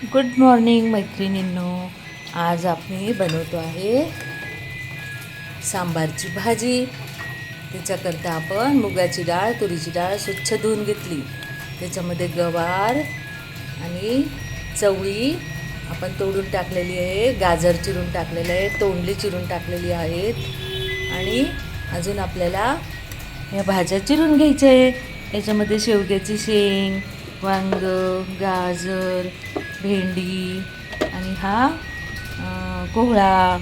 Good morning मैत्रिणींनो. आज आपण बनवतो आहे सांबारची भाजी. त्याच्याकरता आपण मुगाची डाळ, तुरीची डाळ स्वच्छ धुवून घेतली. त्याच्यामध्ये गवार आणि चवळी आपण तोडून टाकलेली आहे, गाजर चिरून टाकलेलं आहे, तोंडली चिरून टाकलेली आहेत आणि अजून आपल्याला या भाज्या चिरून घ्यायच्या आहे. याच्यामध्ये शेवग्याची शेंग, वांग, गाजर, भेंडी आणि हा कोहळा,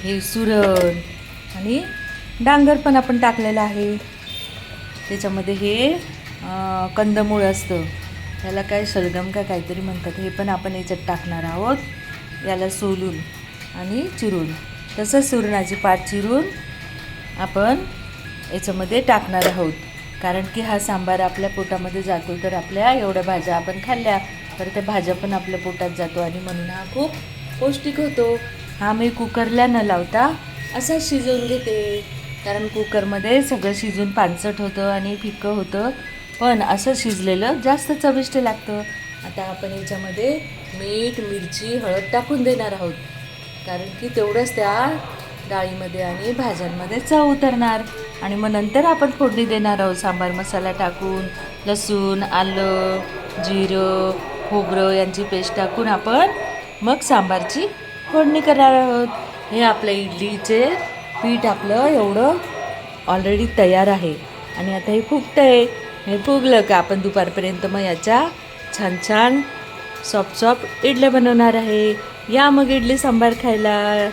हे सुरण आणि डांगर पण आपण टाकलेलं आहे. त्याच्यामध्ये हे कंदमूळ असतं, त्याला काय शलगम का काहीतरी म्हणतात, हे पण आपण याच्यात टाकणार आहोत. याला सोलून आणि चिरून, तसंच सुरणाची पाट चिरून आपण याच्यामध्ये टाकणार आहोत. कारण की हा सांबार आपल्या पोटामध्ये जातो, तर आपल्या एवढ्या भाज्या आपण खाल्ल्या तर त्या भाज्या पण आपल्या पोटात जातो आणि म्हणून हा खूप पौष्टिक होतो. हा मी कुकरला न लावता असा शिजवून घेते, कारण कुकरमध्ये सगळं शिजून पानसट होतं आणि फिक्कं होतं, पण असं शिजलेलं जास्त चविष्ट लागतं. आता आपण याच्यामध्ये मीठ, मिरची, हळद टाकून देणार आहोत, कारण की तेवढंच त्या डाळीमध्ये आणि भाज्यांमध्ये चव उतरणार. आणि मग नंतर आपण फोडणी देणार आहोत सांबार मसाला टाकून, लसूण, आलं, जिरं, खोबरं यांची पेस्ट टाकून आपण मग सांबारची फोडणी करणार आहोत. हे आपलं इडलीचे पीठ आपलं एवढं ऑलरेडी तयार आहे आणि आता हे फुगतं आहे. हे फुगलं का आपण दुपारपर्यंत मग याच्या छान छान सॉफ्ट इडल्या बनवणार आहे. या मग इडली सांबार खायला.